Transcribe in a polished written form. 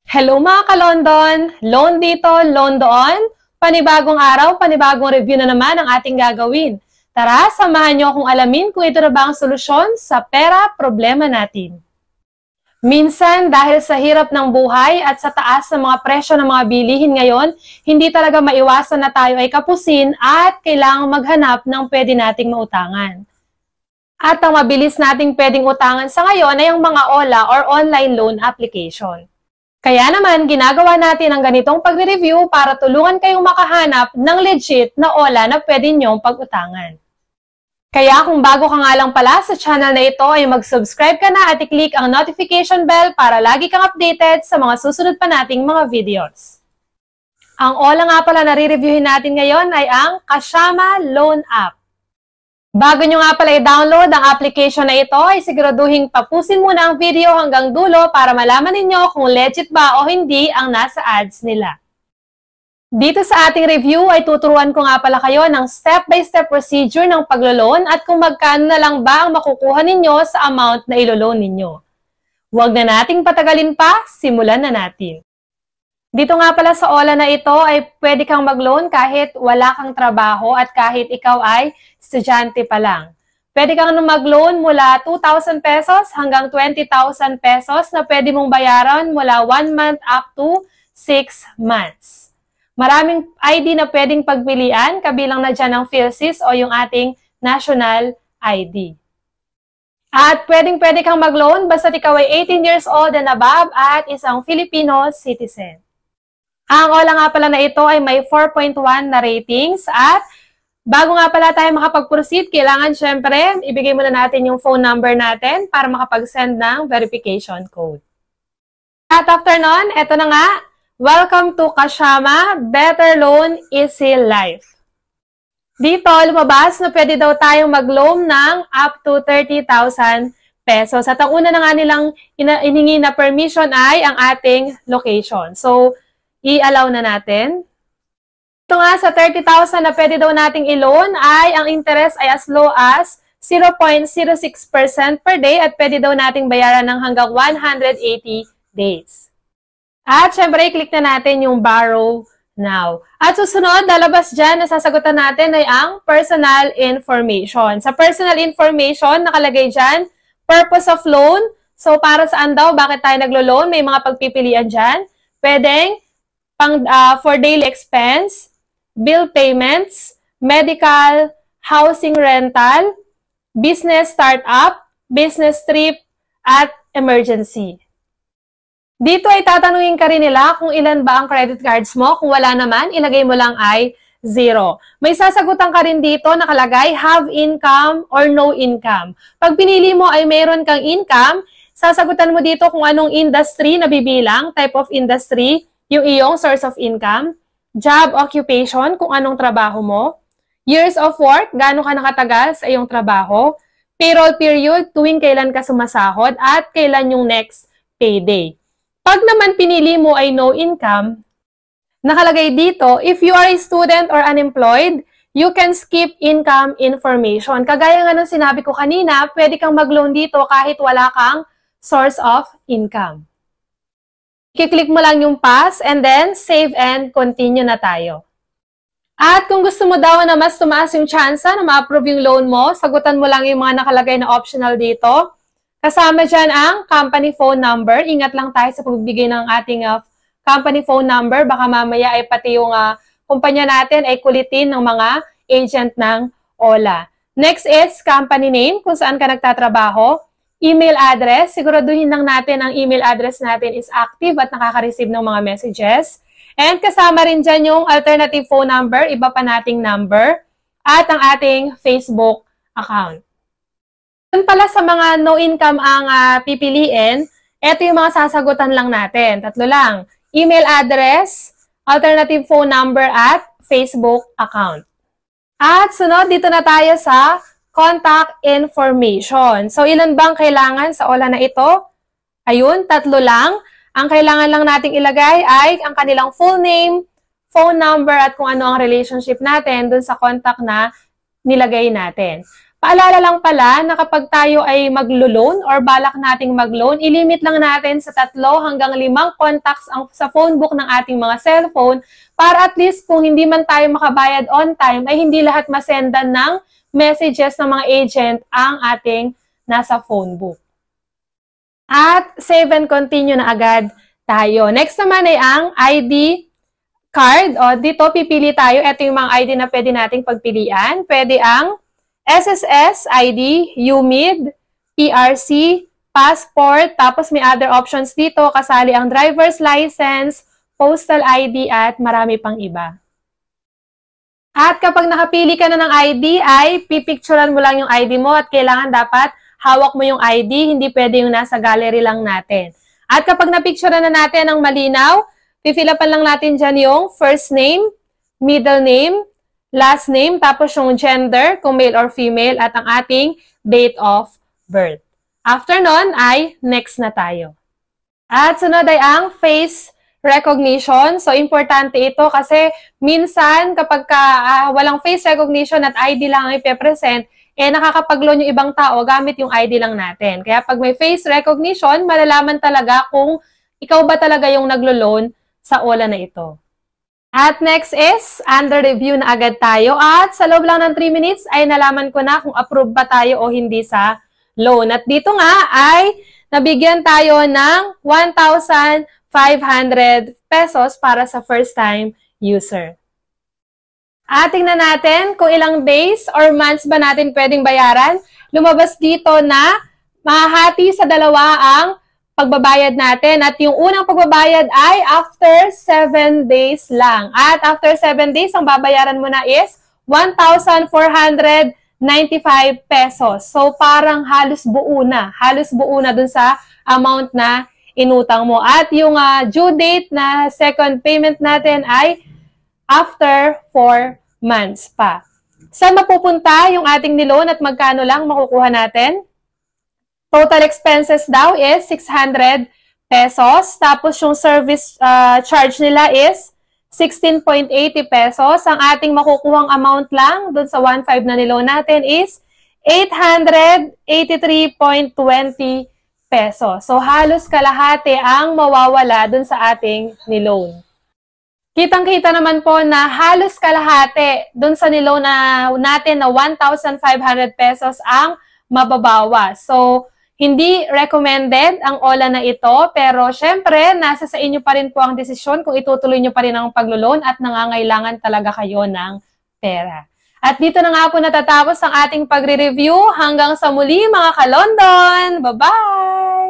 Hello mga ka-London! Loan dito, loan doon. Panibagong araw, panibagong review na naman ang ating gagawin. Tara, samahan niyo akong alamin kung ito na ba ang solusyon sa pera problema natin. Minsan, dahil sa hirap ng buhay at sa taas ng mga presyo ng mga bilihin ngayon, hindi talaga maiwasan na tayo ay kapusin at kailangang maghanap ng pwede nating mautangan. At ang mabilis nating pwedeng utangan sa ngayon ay ang mga OLA or online loan application. Kaya naman, ginagawa natin ang ganitong pagre-review para tulungan kayong makahanap ng legit na OLA na pwede nyong pag-utangan. Kaya kung bago ka nga lang pala sa channel na ito ay mag-subscribe ka na at i-click ang notification bell para lagi kang updated sa mga susunod pa nating mga videos. Ang OLA nga pala na re-reviewin natin ngayon ay ang Kashama Loan App. Bago nyo nga pala i-download ang application na ito, ay siguraduhin tapusin muna ang video hanggang dulo para malaman ninyo kung legit ba o hindi ang nasa ads nila. Dito sa ating review ay tuturuan ko nga pala kayo ng step-by-step procedure ng paglo-loan at kung magkano na lang ba ang makukuha ninyo sa amount na ilo-loan ninyo. Huwag na nating patagalin pa, simulan na natin. Dito nga pala sa OLA na ito ay pwede kang mag-loan kahit wala kang trabaho at kahit ikaw ay estudyante pa lang. Pwede kang mag-loan mula 2,000 pesos hanggang 20,000 pesos na pwede mong bayaran mula 1 month up to 6 months. Maraming ID na pwedeng pagpilian, kabilang na dyan ang PhilSys o yung ating national ID. At pwede kang mag-loan basta ikaw ay 18 years old and above at isang Filipino citizen. Ang OLA nga pala na ito ay may 4.1 na ratings at bago nga pala tayo makapag-proceed, kailangan syempre ibigay muna natin yung phone number natin para makapag-send ng verification code. At after nun, eto na nga, welcome to Kashama Better Loan Easy Life. Dito, lumabas na pwede daw tayong mag-loan ng up to 30,000 pesos. At ang una na nga nilang iningi na permission ay ang ating location. So, i-allow na natin. Ito nga sa 30,000 na pwede daw nating i-loan ay ang interest ay as low as 0.06% per day at pwede daw nating bayaran ng hanggang 180 days. At syempre, i-click na natin yung borrow now. At susunod, lalabas dyan na sasagutan natin ay ang personal information. Sa personal information, nakalagay dyan, purpose of loan. So, para saan daw, bakit tayo naglo-loan? May mga pagpipilian dyan. Pwedeng for daily expense, bill payments, medical, housing rental, business startup, business trip, at emergency. Dito ay tatanungin ka rin nila kung ilan ba ang credit cards mo. Kung wala naman, ilagay mo lang ay 0. May sasagutan ka rin dito nakalagay have income or no income. Pag pinili mo ay mayroon kang income, sasagutan mo dito kung anong industry na bibilang, type of industry, yung iyong source of income, job occupation, kung anong trabaho mo, years of work, gaano ka nakatagal sa iyong trabaho, payroll period, tuwing kailan ka sumasahod, at kailan yung next payday. Pag naman pinili mo ay no income, nakalagay dito, if you are a student or unemployed, you can skip income information. Kagaya nga ng sinabi ko kanina, pwede kang mag-loan dito kahit wala kang source of income. I-click mo lang yung pass and then save and continue na tayo. At kung gusto mo daw na mas tumaas yung chance na ma-approve yung loan mo, sagutan mo lang yung mga nakalagay na optional dito. Kasama dyan ang company phone number. Ingat lang tayo sa pagbibigay ng ating company phone number. Baka mamaya ay pati yung kumpanya natin ay kulitin ng mga agent ng OLA. Next is company name, kung saan ka nagtatrabaho. Email address, siguraduhin lang natin ang email address natin is active at nakaka-receive ng mga messages. And kasama rin dyan yung alternative phone number, iba pa nating number, at ang ating Facebook account. Yun pala sa mga no income ang pipiliin, ito yung mga sasagutan lang natin. Tatlo lang, email address, alternative phone number, at Facebook account. At sunod, dito na tayo sa contact information. So, ilan bang kailangan sa OLA na ito? Ayun, 3 lang. Ang kailangan lang nating ilagay ay ang kanilang full name, phone number, at kung ano ang relationship natin dun sa contact na nilagay natin. Paalala lang pala na kapag tayo ay maglo-loan or balak nating mag-loan, ilimit lang natin sa 3 hanggang 5 contacts sa phone book ng ating mga cellphone para at least kung hindi man tayo makabayad on time, ay hindi lahat masendan ng messages ng mga agent ang ating nasa phone book. At save and continue na agad tayo. Next naman ay ang ID card. O, dito pipili tayo. Ito yung mga ID na pwede nating pagpilian. Pwede ang SSS ID, UMID, PRC, passport, tapos may other options dito, kasali ang driver's license, postal ID, at marami pang iba. At kapag nakapili ka na ng ID, ay pipicturean mo lang yung ID mo at kailangan dapat hawak mo yung ID, hindi pwede yung nasa gallery lang natin. At kapag napicturean na natin ng malinaw, pifilapan lang natin dyan yung first name, middle name, last name, tapos yung gender, kung male or female, at ang ating date of birth. After nun ay next na tayo. At sunod ay ang face recognition. So, importante ito kasi minsan kapag walang face recognition at ID lang ang ipepresent, nakakapag-loan yung ibang tao gamit yung ID lang natin. Kaya pag may face recognition, malalaman talaga kung ikaw ba talaga yung naglo-loan sa OLA na ito. At next is, under review na agad tayo. At sa loob lang ng 3 minutes ay nalaman ko na kung approve ba tayo o hindi sa loan. At dito nga ay nabigyan tayo ng 1,500 pesos para sa first time user. At tingnan natin kung ilang days or months ba natin pwedeng bayaran. Lumabas dito na mahahati sa 2 ang pagbabayad natin. At yung unang pagbabayad ay after 7 days lang. At after 7 days, ang babayaran mo na is 1,495 pesos. So, parang halos buo na. Halos buo na dun sa amount na inutang mo. At yung due date na second payment natin ay after 4 months pa. Saan mapupunta yung ating niloan at magkano lang makukuha natin? Total expenses daw is 600 pesos. Tapos yung service charge nila is 16.80 pesos. Ang ating makukuhang amount lang dun sa 1,500 na niloan natin is 883.20 pesos. So halos kalahati ang mawawala dun sa ating niloan. Kitang-kita naman po na halos kalahati dun sa niloan natin na 1,500 pesos ang mababawa. So, hindi recommended ang OLA na ito, pero syempre, nasa sa inyo pa rin po ang desisyon kung itutuloy nyo pa rin ang paglo-loan at nangangailangan talaga kayo ng pera. At dito na nga po natatapos ang ating pagre-review. Hanggang sa muli mga ka-London! Bye-bye!